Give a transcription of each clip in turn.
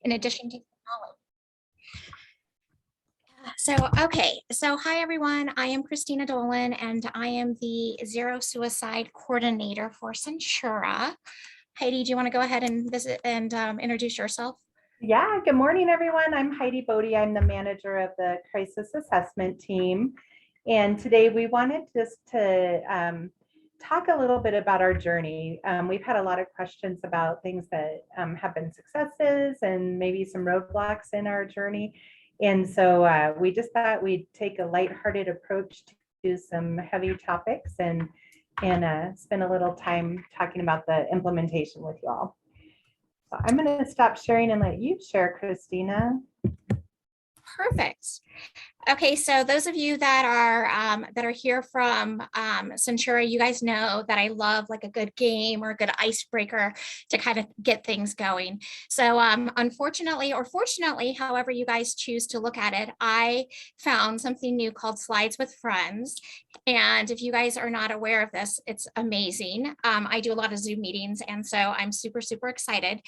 in addition to knowledge. So hi everyone, I am Christina Dolan and I am the Zero Suicide Coordinator for Centura. Heidi, do you want to go ahead and visit and introduce yourself? Yeah, good morning everyone. I'm Heidi Bodie. I'm the manager of the Crisis Assessment Team. And today we wanted just to talk a little bit about our journey. We've had a lot of questions about things that have been successes and maybe some roadblocks in our journey. And so we just thought we'd take a lighthearted approach to some heavy topics and spend a little time talking about the implementation with you all. So I'm going to stop sharing and let you share, Christina. Perfect. Okay, so those of you that are here from Centura, you guys know that I love like a good game or a good icebreaker to kind of get things going. So unfortunately or fortunately, however you guys choose to look at it, I found something new called Slides with Friends. And if you guys are not aware of this, it's amazing. I do a lot of Zoom meetings, and so I'm super, super excited.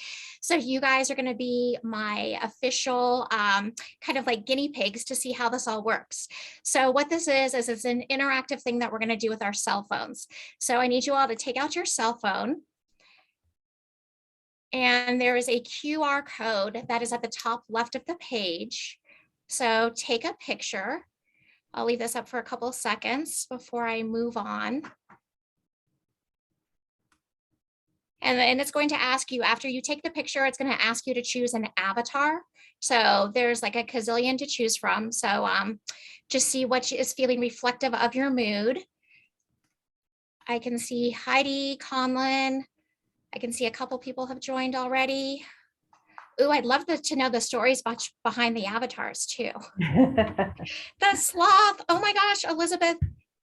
So you guys are going to be my official kind of like guinea pigs to see how this all works. So what this is it's an interactive thing that we're going to do with our cell phones. So I need you all to take out your cell phone. And there is a QR code that is at the top left of the page. So take a picture. I'll leave this up for a couple of seconds before I move on. And then it's going to ask you, after you take the picture, it's going to ask you to choose an avatar. So there's like a gazillion to choose from. So just see what is feeling reflective of your mood. I can see Heidi, Conlon. I can see a couple people have joined already. Ooh, I'd love to know the stories behind the avatars too. The sloth. Oh my gosh, Elizabeth,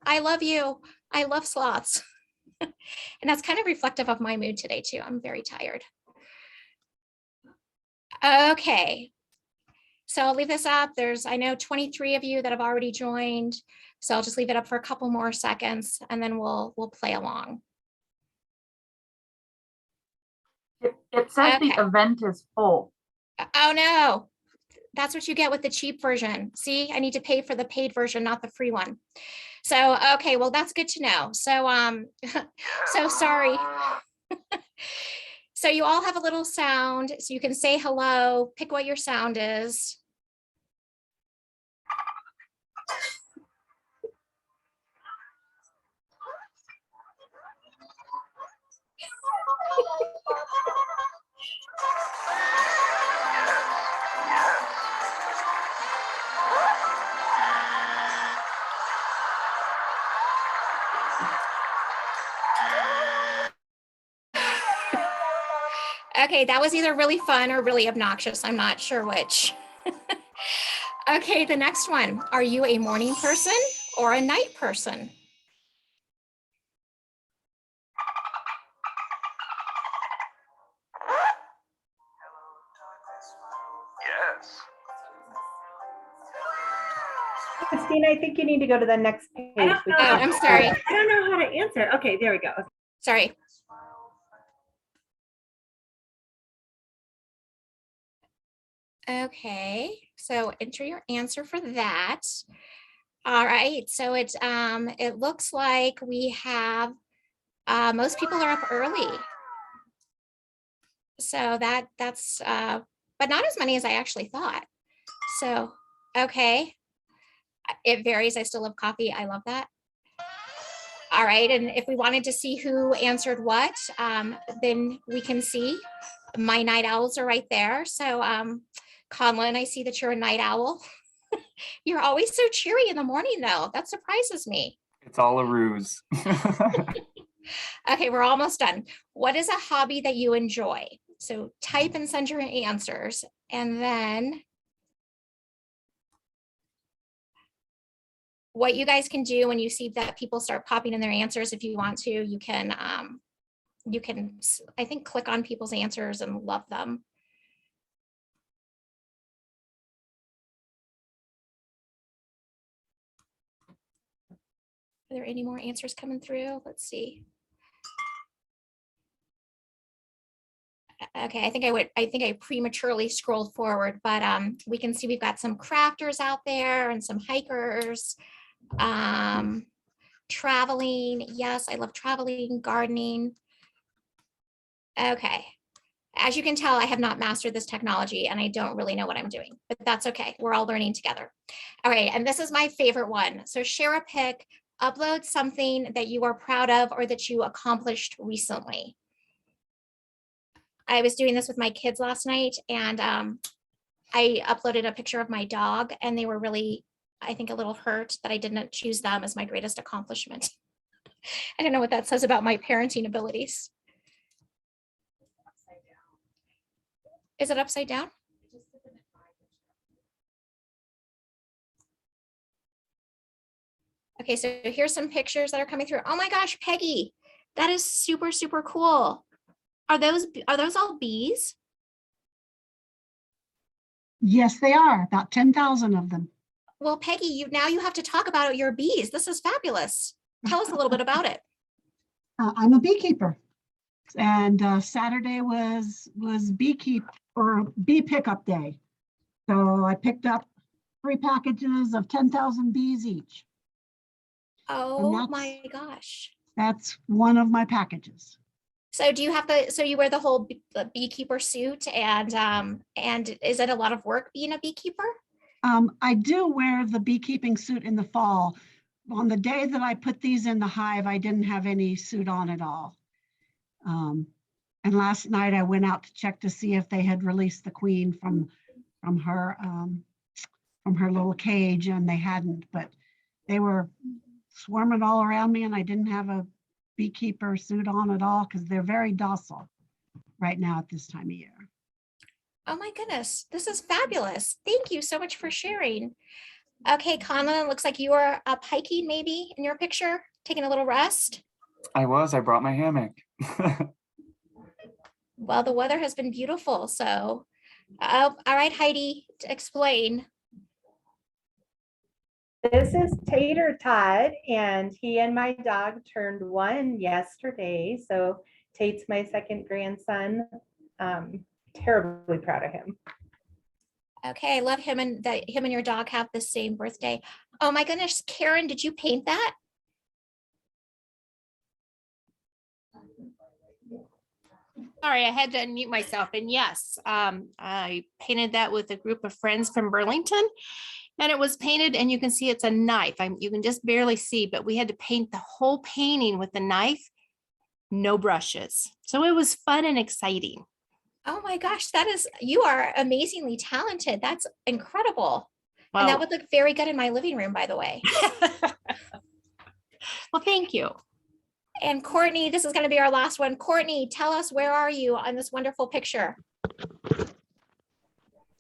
I love you. I love sloths. And that's kind of reflective of my mood today too. I'm very tired. Okay. So I'll leave this up. I know 23 of you that have already joined. So I'll just leave it up for a couple more seconds and then we'll play along. It says the event is full. Oh no, that's what you get with the cheap version. See, I need to pay for the paid version, not the free one. So, okay, well, that's good to know. So, so sorry. So you all have a little sound, so you can say hello, pick what your sound is. Okay, that was either really fun or really obnoxious. I'm not sure which. Okay, the next one. Are you a morning person or a night person? Yes. Christina, I think you need to go to the next page. Oh, I'm sorry. I don't know how to answer. Okay, there we go. Okay. Sorry. Okay, so enter your answer for that. All right, so it looks like we have most people are up early. So that's but not as many as I actually thought. So okay, it varies. I still love coffee. I love that. All right, and if we wanted to see who answered what, then we can see my night owls are right there. So Conlon, I see that you're a night owl. You're always so cheery in the morning though. That surprises me. It's all a ruse. Okay, we're almost done. What is a hobby that you enjoy? So type and send your answers, and then what you guys can do when you see that people start popping in their answers, if you want to, you can, I think, click on people's answers and love them. Are there any more answers coming through? Let's see. Okay, I think I prematurely scrolled forward, but we can see we've got some crafters out there and some hikers. Traveling, yes, I love traveling, gardening. Okay. As you can tell, I have not mastered this technology and I don't really know what I'm doing, but that's okay. We're all learning together. All right, and this is my favorite one. So share a pic, upload something that you are proud of or that you accomplished recently. I was doing this with my kids last night and I uploaded a picture of my dog and they were really, I think, a little hurt that I didn't choose them as my greatest accomplishment. I don't know what that says about my parenting abilities. Is it upside down? Okay, so here's some pictures that are coming through. Oh my gosh, Peggy, that is super, super cool. Are those all bees? Yes, they are, about 10,000 of them. Well, Peggy, now you have to talk about your bees. This is fabulous. Tell us a little bit about it. I'm a beekeeper, and Saturday was bee pickup day. So I picked up 3 packages of 10,000 bees each. Oh my gosh. That's one of my packages. So do you have so you wear the whole beekeeper suit and is it a lot of work being a beekeeper? I do wear the beekeeping suit in the fall. On the day that I put these in the hive, I didn't have any suit on at all. And last night I went out to check to see if they had released the queen from her little cage, and they hadn't, but they were swarming all around me and I didn't have a beekeeper suit on at all because they're very docile right now at this time of year. Oh my goodness, this is fabulous. Thank you so much for sharing. Okay, Conlon, looks like you are up hiking maybe in your picture, taking a little rest. I brought my hammock. Well, the weather has been beautiful, so all right, Heidi, to explain. This is Tater Todd, and he and my dog turned 1 yesterday. So Tate's my second grandson. Terribly proud of him. Okay, I love him and that him and your dog have the same birthday. Oh my goodness, Karen, did you paint that? Sorry, I had to unmute myself. And yes, I painted that with a group of friends from Burlington. And it was painted, and you can see it's a knife. You can just barely see, but we had to paint the whole painting with the knife, no brushes. So it was fun and exciting. Oh my gosh, you are amazingly talented. That's incredible. And that would look very good in my living room, by the way. Well, thank you. And Courtney, this is going to be our last one. Courtney, tell us, where are you on this wonderful picture?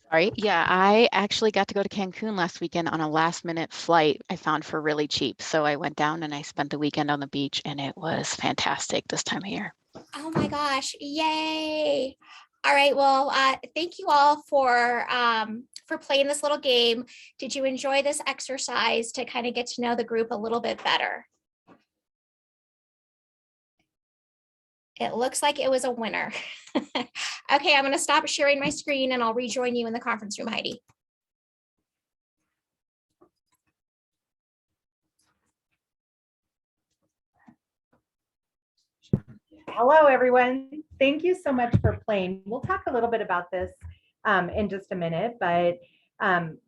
All right. Yeah, I actually got to go to Cancun last weekend on a last minute flight I found for really cheap. So I went down and I spent the weekend on the beach, and it was fantastic this time of year. Oh my gosh. Yay. All right. Well, thank you all for playing this little game. Did you enjoy this exercise to kind of get to know the group a little bit better? It looks like it was a winner. Okay, I'm going to stop sharing my screen and I'll rejoin you in the conference room, Heidi. Hello, everyone. Thank you so much for playing. We'll talk a little bit about this in just a minute, but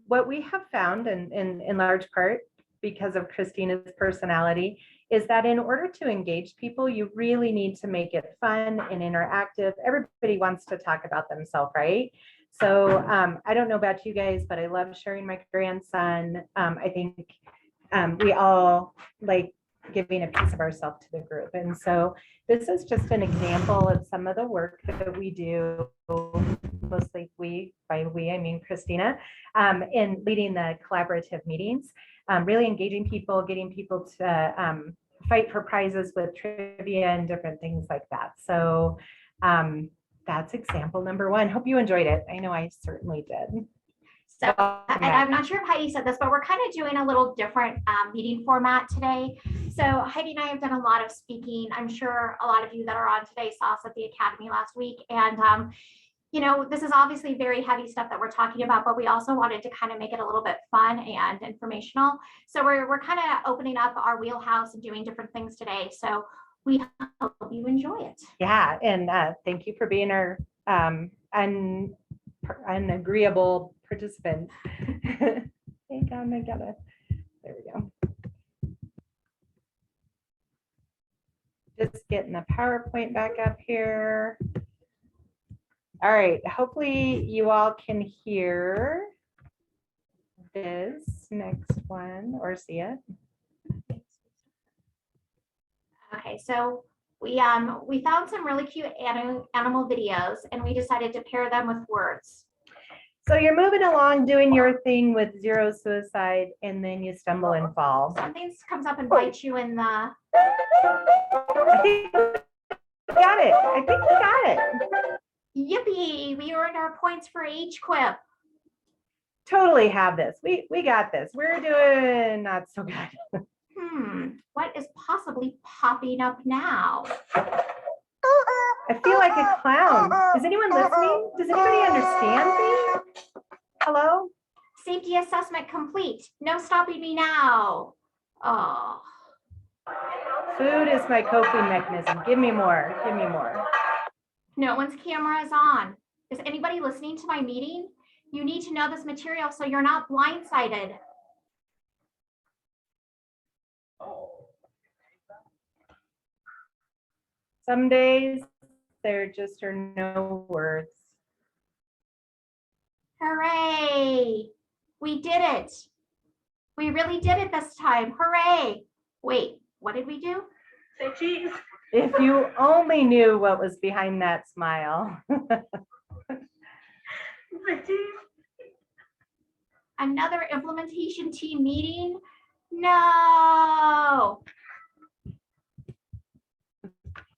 what we have found in large part because of Christina's personality is that in order to engage people, you really need to make it fun and interactive. Everybody wants to talk about themselves, right? So I don't know about you guys, but I love sharing my grandson. I think we all like giving a piece of ourselves to the group. And so this is just an example of some of the work that we do, mostly by we, I mean Christina, in leading the collaborative meetings, really engaging people, getting people to fight for prizes with trivia and different things like that. So that's example number 1. Hope you enjoyed it. I know I certainly did. So, and I'm not sure if Heidi said this, but we're kind of doing a little different meeting format today. So Heidi and I have done a lot of speaking. I'm sure a lot of you that are on today saw us at the Academy last week. And, you know, this is obviously very heavy stuff that we're talking about, but we also wanted to kind of make it a little bit fun and informational. So we're kind of opening up our wheelhouse and doing different things today. So we hope you enjoy it. Yeah, and thank you for being our unagreeable participant. Hang on, I gotta, there we go. Just getting the PowerPoint back up here. All right, hopefully you all can hear this next one or see it. Okay, so we found some really cute animal videos and we decided to pair them with words. So you're moving along doing your thing with zero suicide and then you stumble and fall. Something comes up and bites you in the. I think we got it. I think we got it. Yippee, we earned our points for each quip. Totally have this. We got this. We're doing not so good. What is possibly popping up now? I feel like a clown. Is anyone listening? Does anybody understand me? Hello? Safety assessment complete. No stopping me now. Oh. Food is my coping mechanism. Give me more. Give me more. No one's camera is on. Is anybody listening to my meeting? You need to know this material so you're not blindsided. Some days there just are no words. Hooray! We did it. We really did it this time. Hooray! Wait, what did we do? Say cheese. If you only knew what was behind that smile. Say cheese. Another implementation team meeting? No.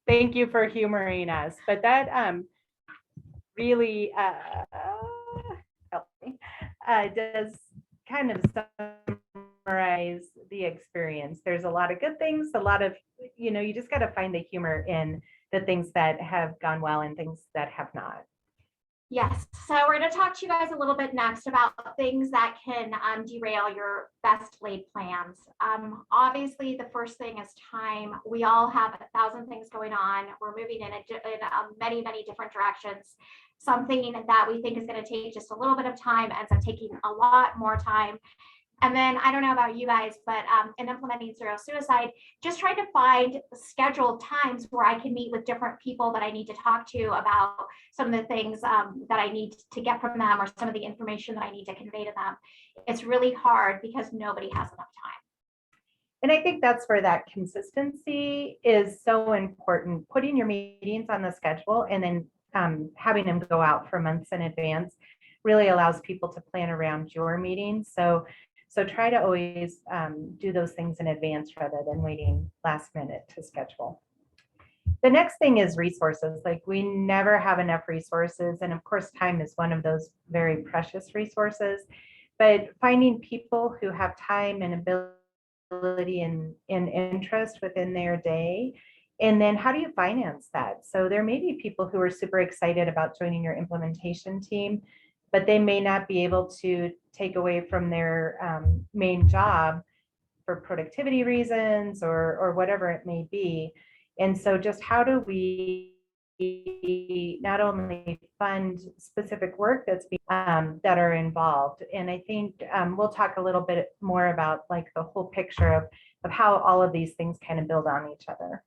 Thank you for humoring us, but that really helped me. Does kind of summarize the experience. There's a lot of good things, a lot of, you know, you just got to find the humor in the things that have gone well and things that have not. Yes, so we're going to talk to you guys a little bit next about things that can derail your best laid plans. Obviously, the first thing is time. We all have 1,000 things going on. We're moving in many, many different directions. Something that we think is going to take just a little bit of time ends up taking a lot more time. And then I don't know about you guys, but in implementing zero suicide, just trying to find scheduled times where I can meet with different people that I need to talk to about some of the things that I need to get from them or some of the information that I need to convey to them. It's really hard because nobody has enough time. And I think that's where that consistency is so important. Putting your meetings on the schedule and then having them go out for months in advance really allows people to plan around your meetings. So try to always do those things in advance rather than waiting last minute to schedule. The next thing is resources. Like we never have enough resources. And of course, time is one of those very precious resources. But finding people who have time and ability and interest within their day. And then how do you finance that? So there may be people who are super excited about joining your implementation team, but they may not be able to take away from their main job for productivity reasons or whatever it may be. And so just how do we not only fund specific work that's that are involved? And I think we'll talk a little bit more about like the whole picture of how all of these things kind of build on each other.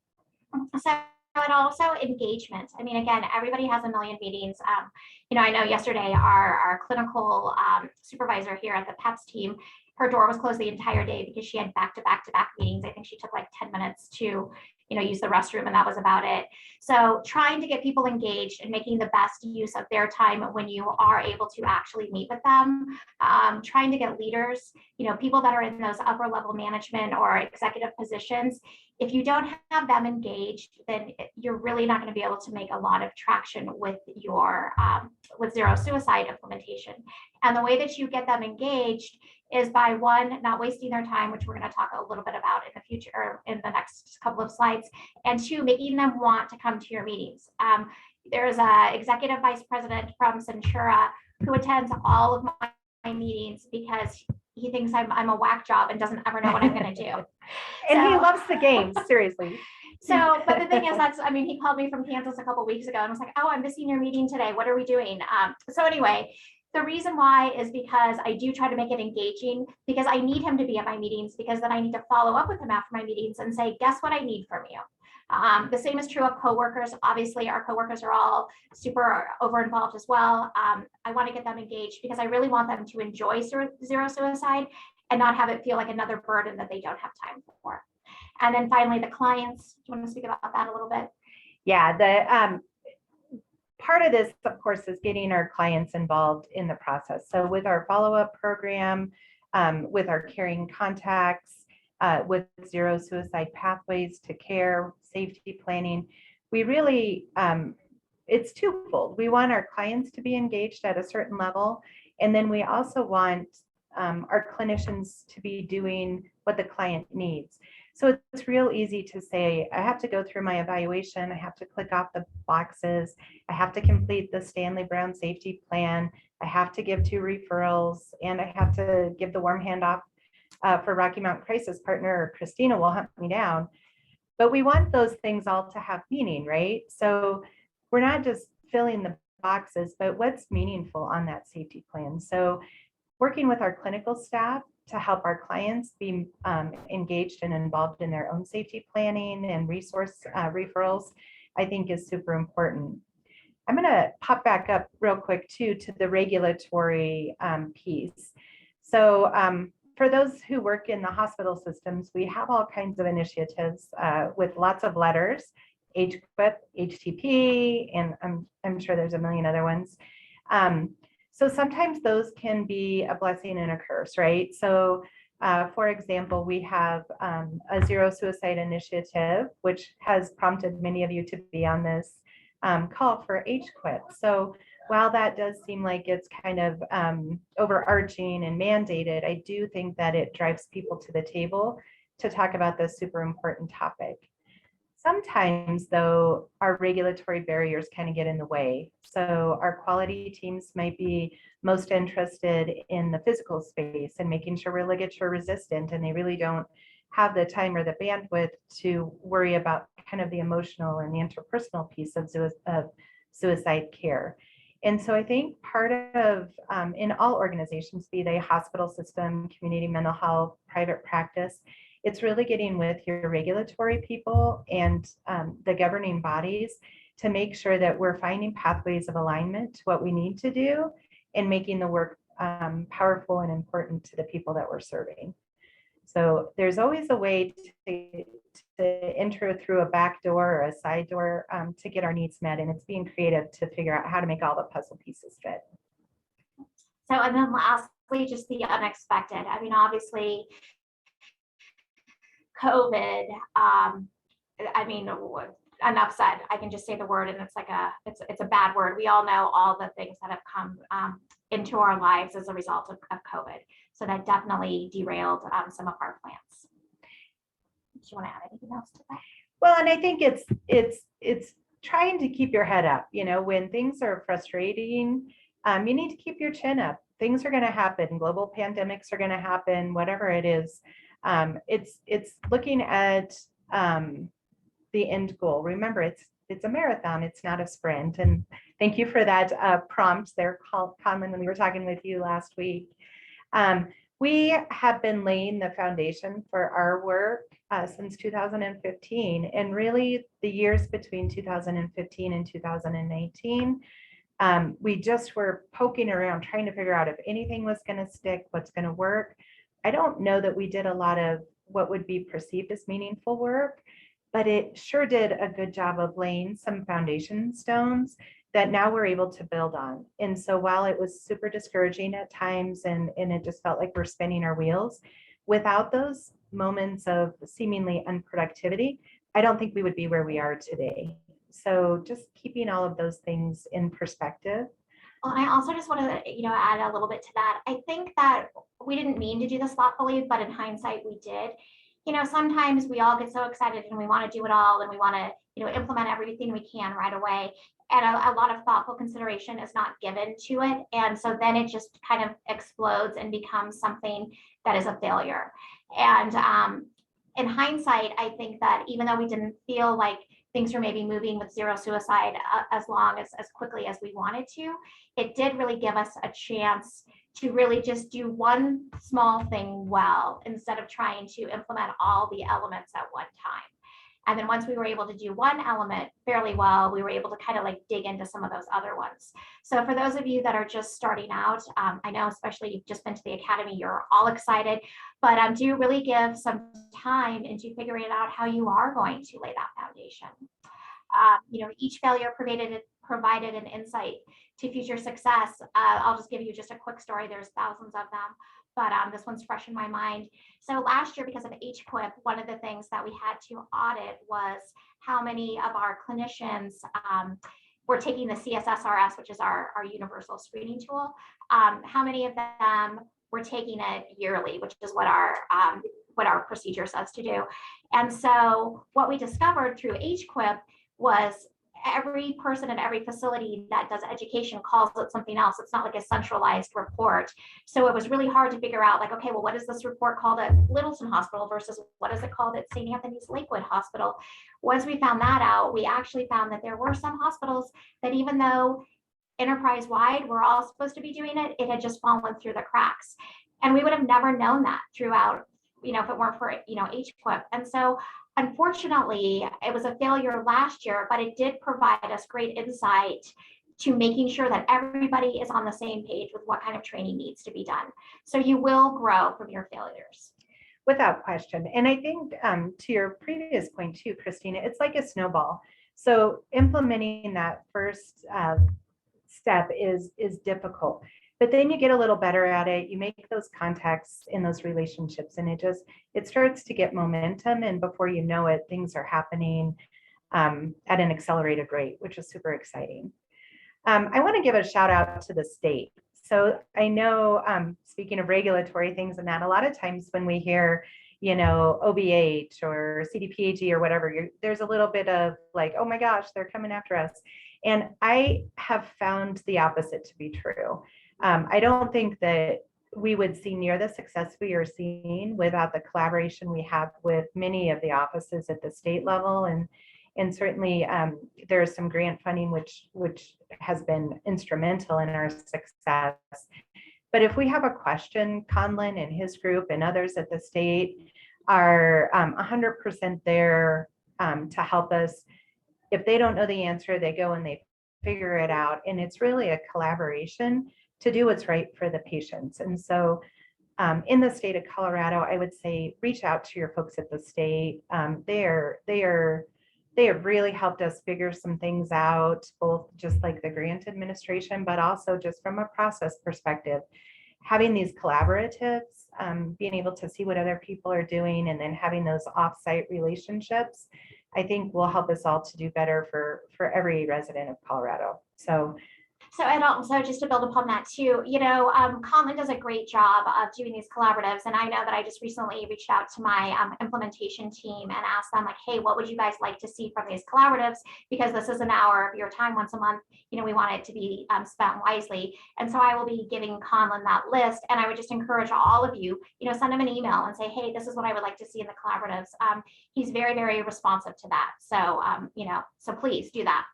So and also engagement. I mean, again, everybody has a million meetings. You know, I know yesterday our clinical supervisor here at the PEPS team her door was closed the entire day because she had back-to-back meetings. I think she took like 10 minutes to use the restroom, and that was about it. So trying to get people engaged and making the best use of their time when you are able to actually meet with them, trying to get leaders, people that are in those upper level management or executive positions. If you don't have them engaged, then you're really not going to be able to make a lot of traction with your with zero suicide implementation. And the way that you get them engaged is by one, not wasting their time, which we're going to talk a little bit about in the future or in the next couple of slides, and two, making them want to come to your meetings. There's an executive vice president from Centura who attends all of my meetings because he thinks I'm a whack job and doesn't ever know what I'm going to do. And he loves the games, seriously. So, but the thing is, he called me from Kansas a couple of weeks ago and was like, oh, I'm missing your meeting today. What are we doing? So anyway, the reason why is because I do try to make it engaging, because I need him to be at my meetings, because then I need to follow up with him after my meetings and say, guess what I need from you? The same is true of coworkers. Obviously, our coworkers are all super over involved as well. I want to get them engaged because I really want them to enjoy zero suicide and not have it feel like another burden that they don't have time for. And then finally, the clients. Do you want to speak about that a little bit? Yeah, the part of this, of course, is getting our clients involved in the process. So with our follow-up program, with our caring contacts, with zero suicide pathways to care, safety planning, we really, it's twofold. We want our clients to be engaged at a certain level, and then we also want our clinicians to be doing what the client needs. So it's real easy to say, I have to go through my evaluation, I have to click off the boxes, I have to complete the Stanley Brown safety plan, I have to give 2 referrals, and I have to give the warm handoff for Rocky Mountain Crisis Partner, Christina will hunt me down. But we want those things all to have meaning, right? So we're not just filling the boxes, but what's meaningful on that safety plan. So working with our clinical staff to help our clients be engaged and involved in their own safety planning and resource referrals, I think is super important. I'm going to pop back up real quick too to the regulatory piece. So for those who work in the hospital systems, we have all kinds of initiatives with lots of letters, HQIP, HTP, and I'm sure there's a million other ones. So sometimes those can be a blessing and a curse, right? So for example, we have a zero suicide initiative, which has prompted many of you to be on this call for HQIP. So while that does seem like it's kind of overarching and mandated, I do think that it drives people to the table to talk about this super important topic. Sometimes, though, our regulatory barriers kind of get in the way. So our quality teams might be most interested in the physical space and making sure we're ligature resistant, and they really don't have the time or the bandwidth to worry about kind of the emotional and the interpersonal piece of suicide care. And so I think part of, in all organizations, be they hospital system, community mental health, private practice, it's really getting with your regulatory people and the governing bodies to make sure that we're finding pathways of alignment to what we need to do and making the work powerful and important to the people that we're serving. So there's always a way to enter through a back door or a side door to get our needs met, and it's being creative to figure out how to make all the puzzle pieces fit. So, and then lastly, just the unexpected. I mean, obviously, COVID, I mean, enough said. I can just say the word and it's like it's a bad word. We all know all the things that have come into our lives as a result of COVID. So that definitely derailed some of our plans. Do you want to add anything else to that? Well, and I think it's trying to keep your head up. You know, when things are frustrating, you need to keep your chin up. Things are going to happen. Global pandemics are going to happen, whatever it is. It's looking at the end goal. Remember, it's a marathon. It's not a sprint. And thank you for that prompt there, Conlon, when we were talking with you last week. We have been laying the foundation for our work since 2015, and really the years between 2015 and 2019. We just were poking around trying to figure out if anything was going to stick, what's going to work. I don't know that we did a lot of what would be perceived as meaningful work, but it sure did a good job of laying some foundation stones that now we're able to build on. And so while it was super discouraging at times and it just felt like we're spinning our wheels, without those moments of seemingly unproductivity, I don't think we would be where we are today. So just keeping all of those things in perspective. Well, I also just want to, add a little bit to that. I think that we didn't mean to do this thoughtfully, but in hindsight, we did. Sometimes we all get so excited and we want to do it all and we want to, implement everything we can right away. And a lot of thoughtful consideration is not given to it. And so then it just kind of explodes and becomes something that is a failure. And in hindsight, I think that even though we didn't feel like things were maybe moving with zero suicide as quickly as we wanted to, it did really give us a chance to really just do one small thing well, instead of trying to implement all the elements at one time. And then once we were able to do one element fairly well, we were able to kind of like dig into some of those other ones. So for those of you that are just starting out, I know especially you've just been to the academy, you're all excited, but do really give some time into figuring out how you are going to lay that foundation. Each failure provided an insight to future success. I'll just give you just a quick story. There's thousands of them, but this one's fresh in my mind. So last year, because of HQIP, one of the things that we had to audit was how many of our clinicians were taking the CSSRS, which is our universal screening tool. How many of them were taking it yearly, which is what our procedure says to do. And so what we discovered through HQIP was every person in every facility that does education calls it something else. It's not like a centralized report. So it was really hard to figure out, like, okay, well, what is this report called at Littleton Hospital versus what is it called at St. Anthony's Lakewood Hospital? Once we found that out, we actually found that there were some hospitals that, even though enterprise-wide we're all supposed to be doing it, it had just fallen through the cracks. And we would have never known that throughout, if it weren't for, HQIP. And so unfortunately, it was a failure last year, but it did provide us great insight to making sure that everybody is on the same page with what kind of training needs to be done. So you will grow from your failures. Without question. And I think to your previous point too, Christina, it's like a snowball. So implementing that first step is difficult. But then you get a little better at it. You make those contacts in those relationships, and it starts to get momentum. And before you know it, things are happening at an accelerated rate, which is super exciting. I want to give a shout out to the state. So I know, speaking of regulatory things and that, a lot of times when we hear, OBH or CDPAG or whatever, there's a little bit of like, oh my gosh, they're coming after us. And I have found the opposite to be true. I don't think that we would see near the success we are seeing without the collaboration we have with many of the offices at the state level. And certainly there's some grant funding which has been instrumental in our success. But if we have a question, Conlon and his group and others at the state are 100% there to help us. If they don't know the answer, they go and they figure it out. And it's really a collaboration to do what's right for the patients. And so in the state of Colorado, I would say reach out to your folks at the state. They have really helped us figure some things out, both just like the grant administration, but also just from a process perspective. Having these collaboratives, being able to see what other people are doing, and then having those offsite relationships, I think will help us all to do better for every resident of Colorado. So, and also just to build upon that too, Conlon does a great job of doing these collaboratives. And I know that I just recently reached out to my implementation team and asked them, like, hey, what would you guys like to see from these collaboratives? Because this is an hour of your time once a month. We want it to be spent wisely. And so I will be giving Conlon that list. And I would just encourage all of you, send him an email and say, hey, this is what I would like to see in the collaboratives. He's very, very responsive to that. So, so please do that.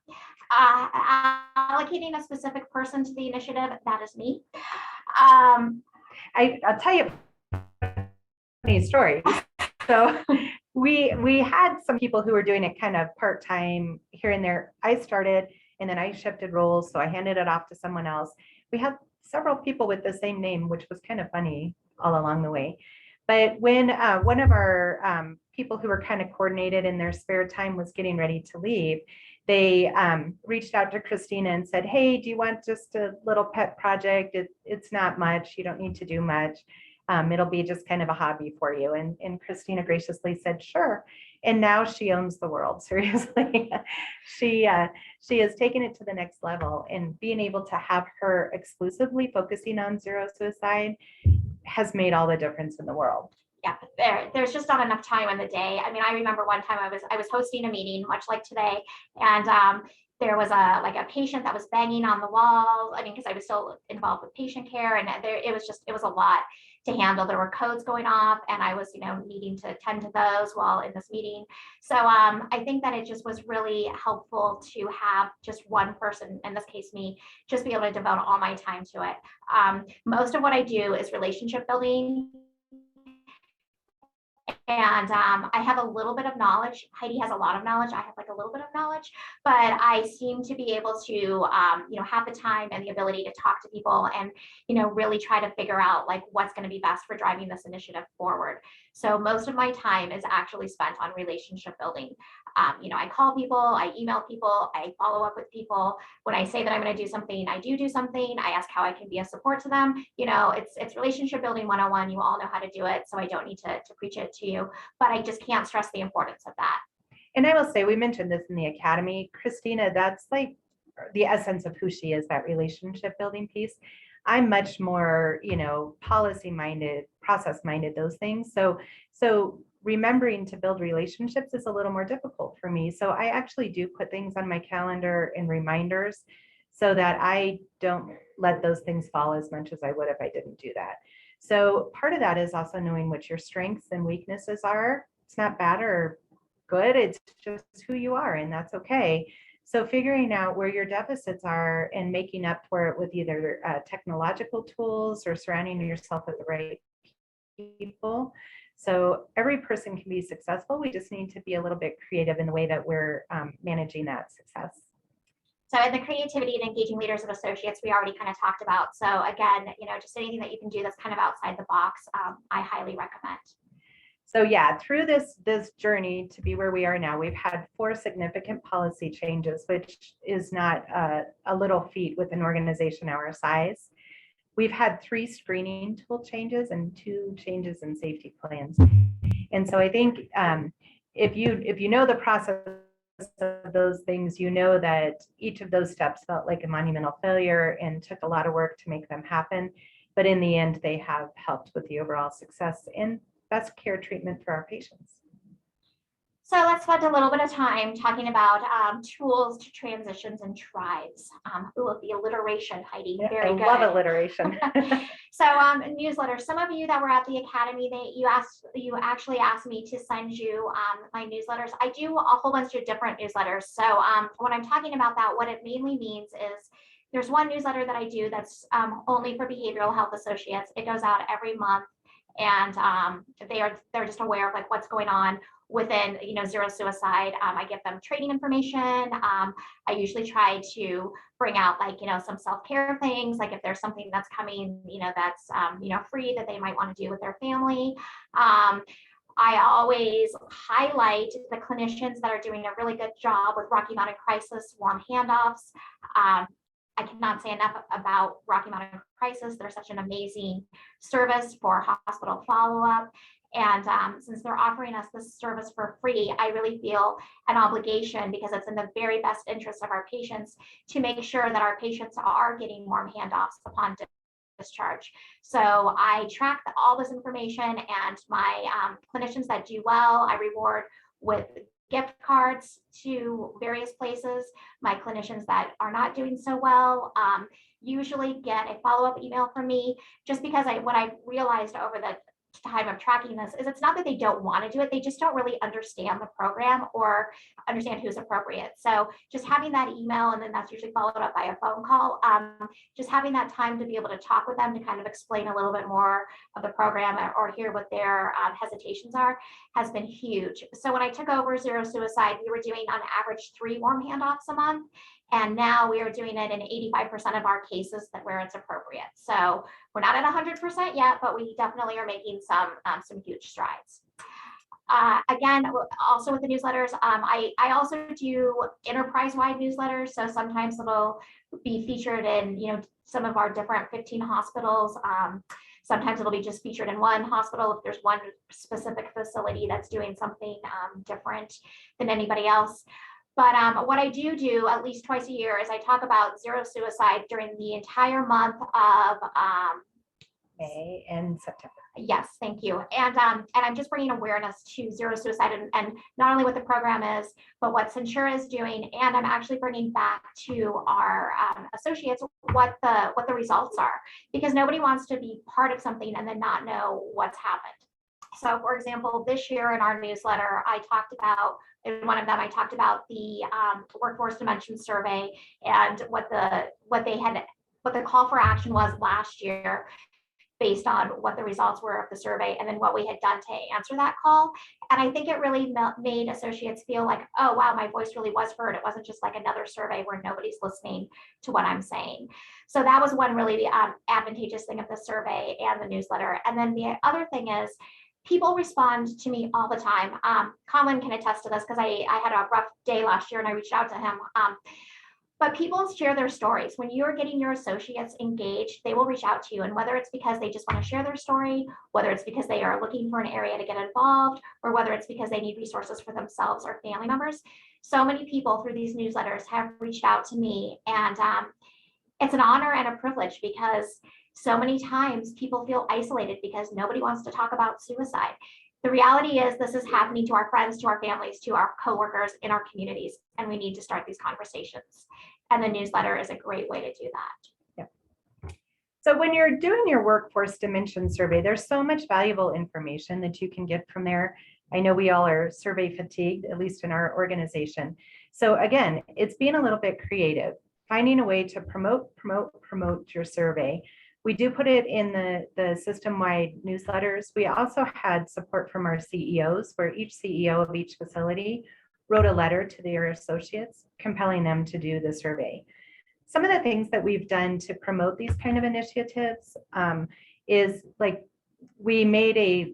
Allocating a specific person to the initiative, that is me. I'll tell you a funny story. So we had some people who were doing it kind of part-time here and there. I started and then I shifted roles, so I handed it off to someone else. We had several people with the same name, which was kind of funny. all along the way. But when one of our people who were kind of coordinated in their spare time was getting ready to leave, they reached out to Christina and said, hey, do you want just a little pet project? It's not much. You don't need to do much. It'll be just kind of a hobby for you. And Christina graciously said, sure. And now she owns the world. Seriously, she has taken it to the next level, and being able to have her exclusively focusing on zero suicide has made all the difference in the world. Yeah, there's just not enough time in the day. I mean, I remember one time I was hosting a meeting, much like today, and there was a patient that was banging on the wall. I mean, because I was still involved with patient care, and it was a lot to handle. There were codes going off, and I was, needing to attend to those while in this meeting. So I think that it just was really helpful to have just one person, in this case me, just be able to devote all my time to it. Most of what I do is relationship building. And I have a little bit of knowledge. Heidi has a lot of knowledge. I have like a little bit of knowledge, but I seem to be able to, have the time and the ability to talk to people and, really try to figure out like what's going to be best for driving this initiative forward. So most of my time is actually spent on relationship building. I call people, I email people, I follow up with people. When I say that I'm going to do something, I do something. I ask how I can be a support to them. It's relationship building 101. You all know how to do it, so I don't need to preach it to you, but I just can't stress the importance of that. And I will say, we mentioned this in the academy, Christina, that's like the essence of who she is, that relationship building piece. I'm much more, policy minded, process minded, those things. So remembering to build relationships is a little more difficult for me. So I actually do put things on my calendar and reminders so that I don't let those things fall as much as I would if I didn't do that. So part of that is also knowing what your strengths and weaknesses are. It's not bad or good, it's just who you are, and that's okay. So figuring out where your deficits are and making up for it with either technological tools or surrounding yourself with the right people. So every person can be successful. We just need to be a little bit creative in the way that we're managing that success. So in the creativity and engaging leaders and associates, we already kind of talked about. So again, just anything that you can do that's kind of outside the box, I highly recommend. So yeah, through this journey to be where we are now, we've had 4 significant policy changes, which is not a little feat with an organization our size. We've had 3 screening tool changes and 2 changes in safety plans. And so I think if you know the process of those things, you know that each of those steps felt like a monumental failure and took a lot of work to make them happen. But in the end, they have helped with the overall success and best care treatment for our patients. So let's spend a little bit of time talking about tools to transitions and tribes. Ooh, the alliteration, Heidi, very good. I love alliteration. So newsletters. Some of you that were at the academy, you actually asked me to send you my newsletters. I do a whole bunch of different newsletters. So when I'm talking about that, what it mainly means is there's one newsletter that I do that's only for behavioral health associates. It goes out every month, and they're just aware of like what's going on within zero suicide. I give them training information. I usually try to bring out like some self-care things, like if there's something that's coming that's free that they might want to do with their family. I always highlight the clinicians that are doing a really good job with Rocky Mountain Crisis warm handoffs. I cannot say enough about Rocky Mountain Crisis. They're such an amazing service for hospital follow-up. And since they're offering us this service for free, I really feel an obligation, because it's in the very best interest of our patients, to make sure that our patients are getting warm handoffs upon discharge. So I track all this information, and my clinicians that do well, I reward with gift cards to various places. My clinicians that are not doing so well usually get a follow-up email from me, just because what I realized over the time of tracking this is it's not that they don't want to do it, they just don't really understand the program or understand who's appropriate. So just having that email, and then that's usually followed up by a phone call, just having that time to be able to talk with them to kind of explain a little bit more of the program or hear what their hesitations are, has been huge. So when I took over Zero Suicide, we were doing on average 3 warm handoffs a month. And now we are doing it in 85% of our cases where it's appropriate. So we're not at 100% yet, but we definitely are making some huge strides. Again, also with the newsletters, I also do enterprise-wide newsletters. So sometimes it'll be featured in, some of our different 15 hospitals. Sometimes it'll be just featured in one hospital if there's one specific facility that's doing something different than anybody else. But what I do at least twice a year is I talk about zero suicide during the entire month of May and September. Yes, thank you. And I'm just bringing awareness to zero suicide and not only what the program is, but what Centura is doing. And I'm actually bringing back to our associates what the results are, because nobody wants to be part of something and then not know what's happened. So for example, this year in our newsletter, in one of them, I talked about the workforce dimension survey and what the call for action was last year, based on what the results were of the survey and then what we had done to answer that call. And I think it really made associates feel like, oh, wow, my voice really was heard. It wasn't just like another survey where nobody's listening to what I'm saying. So that was one really advantageous thing of the survey and the newsletter. And then the other thing is, people respond to me all the time. Colin can attest to this because I had a rough day last year and I reached out to him. But people share their stories. When you are getting your associates engaged, they will reach out to you. And whether it's because they just want to share their story, whether it's because they are looking for an area to get involved, or whether it's because they need resources for themselves or family members, so many people through these newsletters have reached out to me. And it's an honor and a privilege, because so many times people feel isolated because nobody wants to talk about suicide. The reality is this is happening to our friends, to our families, to our coworkers in our communities, and we need to start these conversations. And the newsletter is a great way to do that. Yeah. So when you're doing your workforce dimension survey, there's so much valuable information that you can get from there. I know we all are survey fatigued, at least in our organization. So again, it's being a little bit creative, finding a way to promote your survey. We do put it in the system-wide newsletters. We also had support from our CEOs, where each CEO of each facility wrote a letter to their associates compelling them to do the survey. Some of the things that we've done to promote these kind of initiatives is, like, we made a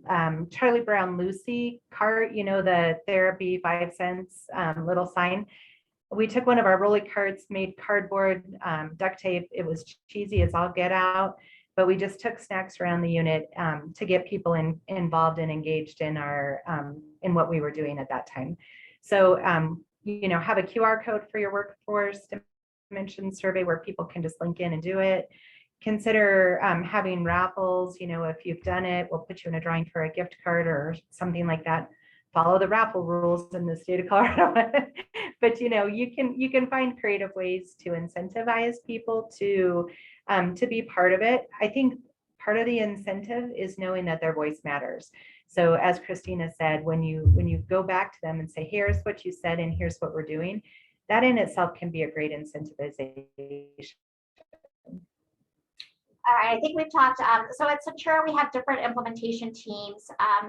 Charlie Brown Lucy cart, the therapy 5 cents little sign. We took one of our rolly carts, made cardboard, duct tape. It was cheesy as all get out, but we just took snacks around the unit to get people involved and engaged in in what we were doing at that time. So, have a QR code for your workforce dimension survey where people can just link in and do it. Consider having raffles. If you've done it, we'll put you in a drawing for a gift card or something like that. Follow the raffle rules in the state of Colorado. But you can find creative ways to incentivize people to be part of it. I think part of the incentive is knowing that their voice matters. So as Christina said, when you go back to them and say, here's what you said and here's what we're doing, that in itself can be a great incentivization. All right, I think we've talked, so at Centura, we have different implementation teams.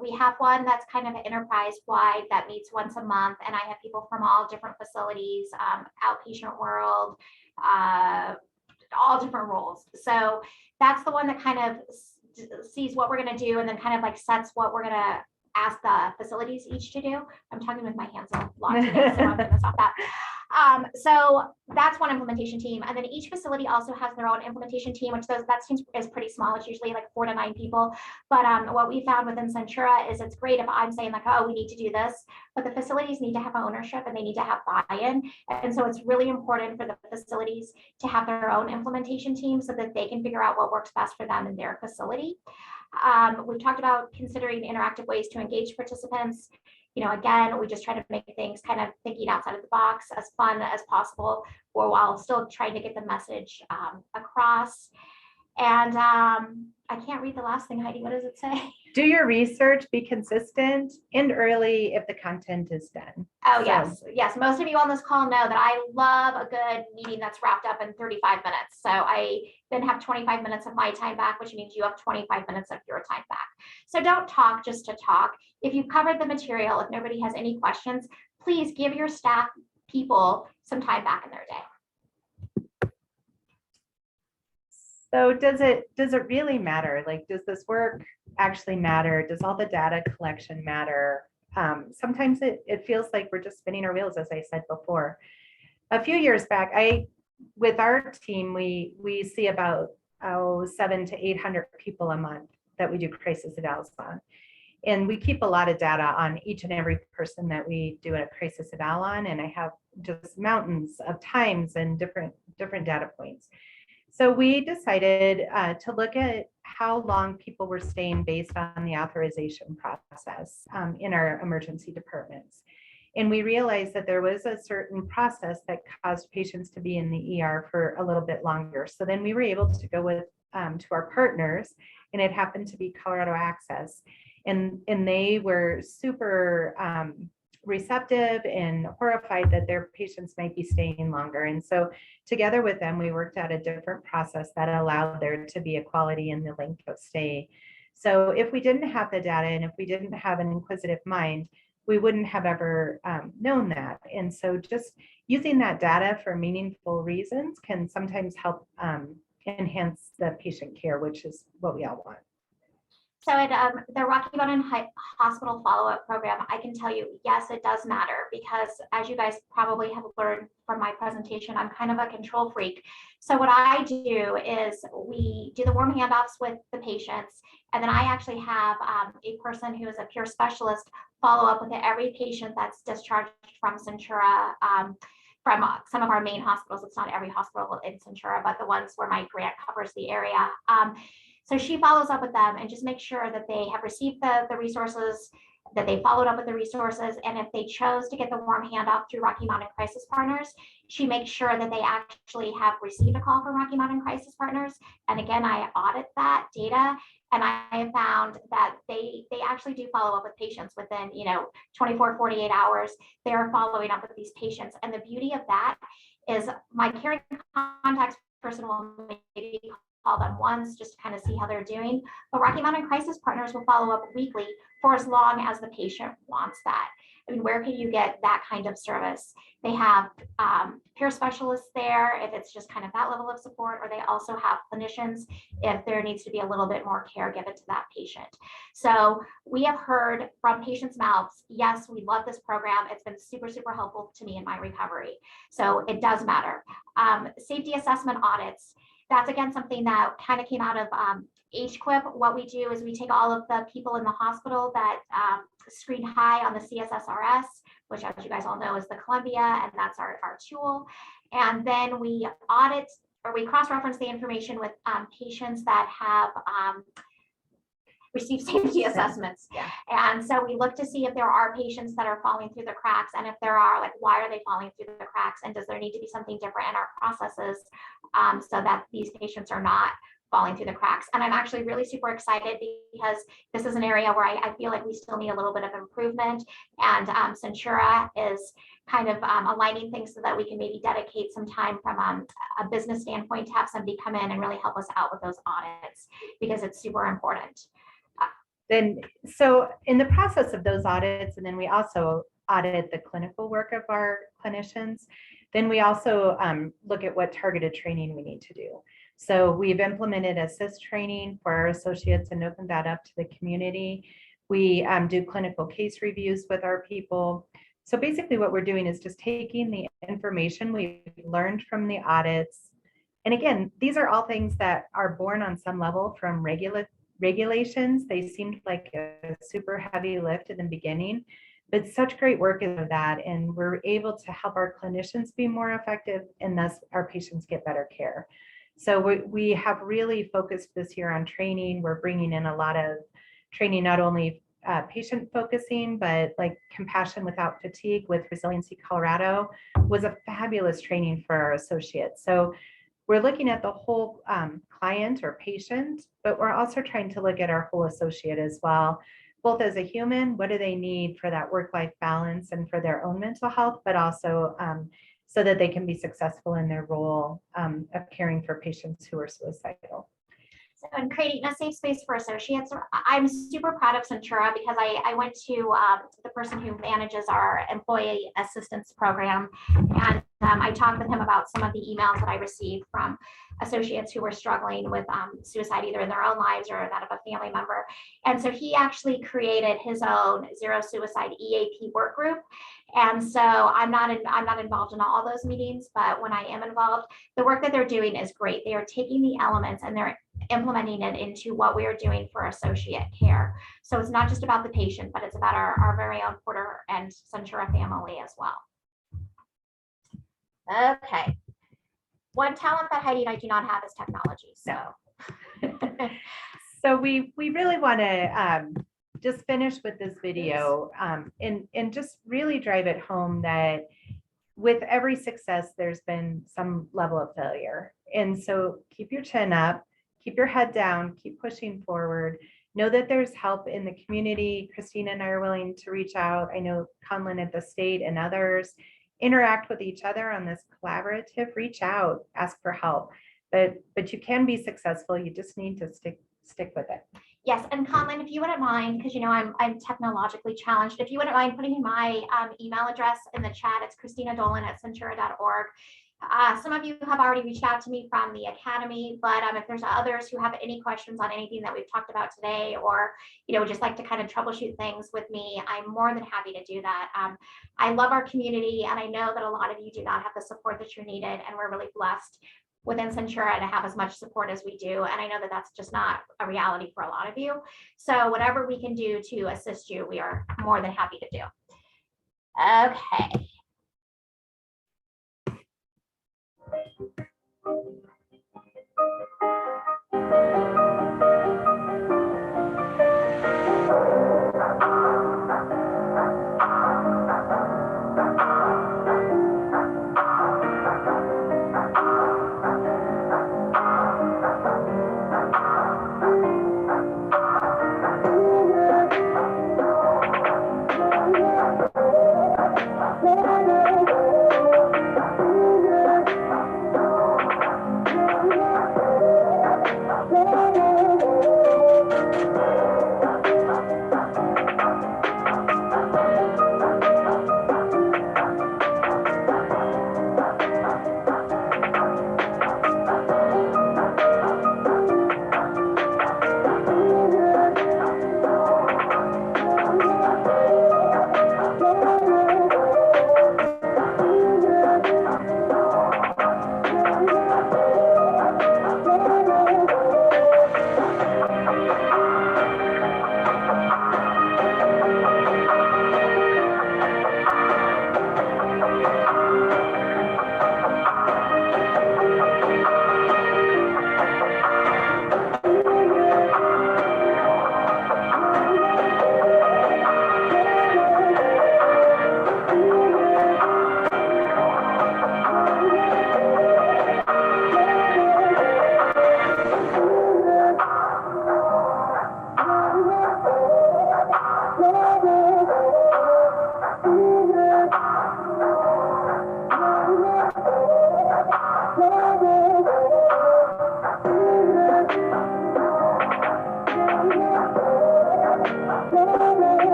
We have one that's kind of enterprise-wide that meets once a month, and I have people from all different facilities, outpatient world, all different roles. So that's the one that kind of sees what we're gonna do and then kind of like sets what we're gonna ask the facilities each to do. I'm talking with my hands a lot today, so I'm gonna stop that. So that's one implementation team. And then each facility also has their own implementation team, which that team is pretty small. It's usually like 4 to 9 people. But what we found within Centura is it's great if I'm saying like, oh, we need to do this, but the facilities need to have ownership and they need to have buy-in. And so it's really important for the facilities to have their own implementation team so that they can figure out what works best for them in their facility. We've talked about considering interactive ways to engage participants. Again, we just try to make things kind of thinking outside of the box, as fun as possible, or while still trying to get the message across. And I can't read the last thing, Heidi. What does it say? Do your research, be consistent, end early if the content is done. Oh, yes. Most of you on this call know that I love a good meeting that's wrapped up in 35 minutes. So I then have 25 minutes of my time back, which means you have 25 minutes of your time back. So don't talk just to talk. If you've covered the material, if nobody has any questions, please give your staff people some time back in their day. So does it really matter? Like, does this work actually matter? Does all the data collection matter? Sometimes it feels like we're just spinning our wheels, as I said before. A few years back, with our team, we see about 700 to 800 people a month that we do crisis evals on. And we keep a lot of data on each and every person that we do a crisis eval on. And I have just mountains of times and different data points. So we decided to look at how long people were staying based on the authorization process in our emergency departments. And we realized that there was a certain process that caused patients to be in the ER for a little bit longer. So then we were able to go with to our partners, and it happened to be Colorado Access. And they were super receptive and horrified that their patients might be staying longer. And so together with them, we worked out a different process that allowed there to be equality in the length of stay. So if we didn't have the data and if we didn't have an inquisitive mind, we wouldn't have ever known that. And so just using that data for meaningful reasons can sometimes help enhance the patient care, which is what we all want. So at the Rocky Mountain Hospital follow-up program, I can tell you, yes, it does matter, because as you guys probably have learned from my presentation, I'm kind of a control freak. So what I do is we do the warm handoffs with the patients, and then I actually have a person who is a peer specialist follow up with every patient that's discharged from Centura, from some of our main hospitals. It's not every hospital in Centura, but the ones where my grant covers the area. So she follows up with them and just makes sure that they have received the resources, that they followed up with the resources. And if they chose to get the warm handoff through Rocky Mountain Crisis Partners, she makes sure that they actually have received a call from Rocky Mountain Crisis Partners. And again, I audit that data. And I have found that they actually do follow up with patients within 24, 48 hours. They're following up with these patients. And the beauty of that is my caring contacts person will maybe call them once just to kind of see how they're doing. But Rocky Mountain Crisis Partners will follow up weekly for as long as the patient wants that. I mean, where can you get that kind of service? They have peer specialists there if it's just kind of that level of support, or they also have clinicians if there needs to be a little bit more care given to that patient. So we have heard from patients' mouths, yes, we love this program. It's been super, super helpful to me in my recovery. So it does matter. Safety assessment audits. That's again something that kind of came out of HQIP. What we do is we take all of the people in the hospital that screened high on the CSSRS, which as you guys all know is the Columbia, and that's our tool. And then we audit, or we cross-reference the information with patients that have receive safety assessments. Yeah. And so we look to see if there are patients that are falling through the cracks, and if there are, like, why are they falling through the cracks, and does there need to be something different in our processes so that these patients are not falling through the cracks. And I'm actually really super excited because this is an area where I feel like we still need a little bit of improvement, and Centura is kind of aligning things so that we can maybe dedicate some time from a business standpoint to have somebody come in and really help us out with those audits, because it's super important. Then, so in the process of those audits, and then we also audit the clinical work of our clinicians, then we also look at what targeted training we need to do. So we've implemented assist training for our associates and opened that up to the community. We do clinical case reviews with our people. So basically what we're doing is just taking the information we've learned from the audits. And again, these are all things that are born on some level from regulations. They seemed like a super heavy lift in the beginning, but such great work of that. And we're able to help our clinicians be more effective, and thus our patients get better care. So we have really focused this year on training. We're bringing in a lot of training, not only patient focusing, but like Compassion Without Fatigue with Resiliency Colorado was a fabulous training for our associates. So we're looking at the whole client or patient, but we're also trying to look at our whole associate as well, both as a human, what do they need for that work-life balance and for their own mental health, but also so that they can be successful in their role of caring for patients who are suicidal. And creating a safe space for associates. I'm super proud of Centura because I went to the person who manages our employee assistance program, and I talked with him about some of the emails that I received from associates who were struggling with suicide, either in their own lives or that of a family member. And so he actually created his own Zero Suicide EAP work group. And so I'm not involved in all those meetings, but when I am involved, the work that they're doing is great. They are taking the elements and they're implementing it into what we are doing for associate care. So it's not just about the patient, but it's about our very own Porter and Centura family as well. Okay. One talent that Heidi and I do not have is technology. So, So we really want to just finish with this video and just really drive it home that with every success, there's been some level of failure. And so keep your chin up, keep your head down, keep pushing forward. Know that there's help in the community. Christina and I are willing to reach out. I know Conlin at the state and others interact with each other on this collaborative, reach out, ask for help. But you can be successful. You just need to stick with it. yes, and Conlin, if you wouldn't mind, because you know I'm technologically challenged, if you wouldn't mind putting my email address in the chat, it's christinadolan@centura.org. Some of you have already reached out to me from the academy, but if there's others who have any questions on anything that we've talked about today, or just like to kind of troubleshoot things with me, I'm more than happy to do that. I love our community, and I know that a lot of you do not have the support that you're needed, and we're really blessed within Centura to have as much support as we do. And I know that that's just not a reality for a lot of you. So whatever we can do to assist you, we are more than happy to do. Okay.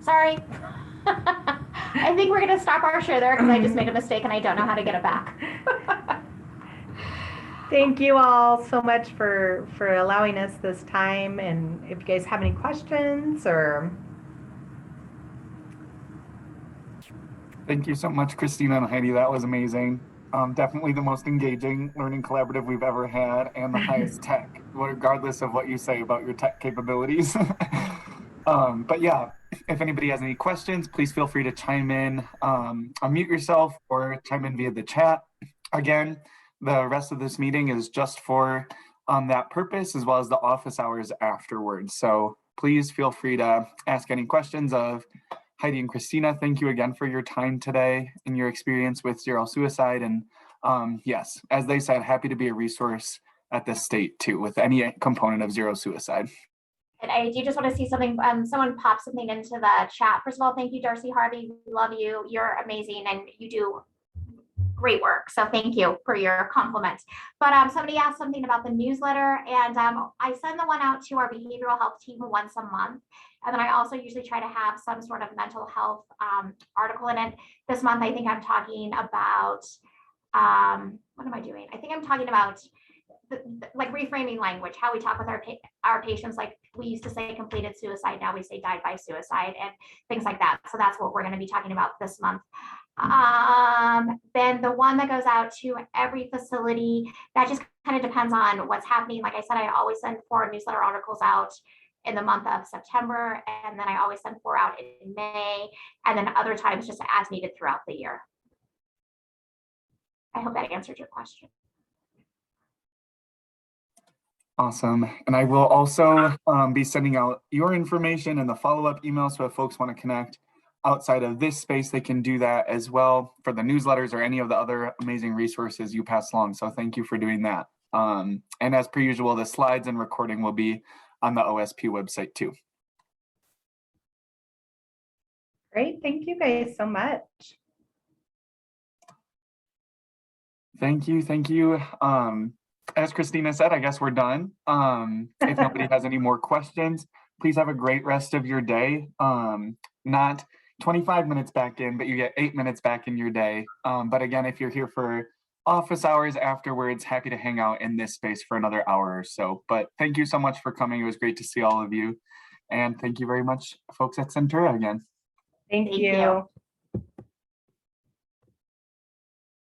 Sorry. I think we're gonna stop our share there because I just made a mistake and I don't know how to get it back. Thank you all so much for allowing us this time. And if you guys have any questions or. Thank you so much, Christina and Heidi. That was amazing. Definitely the most engaging learning collaborative we've ever had, and the highest tech, regardless of what you say about your tech capabilities. But yeah, if anybody has any questions, please feel free to chime in, unmute yourself, or chime in via the chat. Again, the rest of this meeting is just for that purpose, as well as the office hours afterwards. So please feel free to ask any questions of Heidi and Christina. Thank you again for your time today and your experience with Zero Suicide. And yes, as they said, happy to be a resource at this state too, with any component of Zero Suicide. And I do just want to see something, someone popped something into the chat. First of all, thank you, Darcy Harvey. We love you. You're amazing and you do great work. So thank you for your compliment. But somebody asked something about the newsletter, and I send the one out to our behavioral health team once a month. And then I also usually try to have some sort of mental health article in it. This month, I think I'm talking about, what am I doing? I think I'm talking about like reframing language, how we talk with our patients. Like we used to say completed suicide, now we say died by suicide, and things like that. So that's what we're going to be talking about this month. Then the one that goes out to every facility, that just kind of depends on what's happening. Like I said, I always send 4 newsletter articles out in the month of September, and then I always send 4 out in May, and then other times just as needed throughout the year. I hope that answered your question. Awesome. And I will also be sending out your information in the follow-up email. So if folks want to connect outside of this space, they can do that as well for the newsletters or any of the other amazing resources you pass along. So thank you for doing that. And as per usual, the slides and recording will be on the OSP website too. Great. Thank you guys so much. Thank you. Thank you. As Christina said, I guess we're done. If nobody has any more questions, please have a great rest of your day. Not 25 minutes back in, but you get 8 minutes back in your day. But again, if you're here for office hours afterwards, happy to hang out in this space for another hour or so. But thank you so much for coming. It was great to see all of you. And thank you very much, folks at Centura again. Thank you.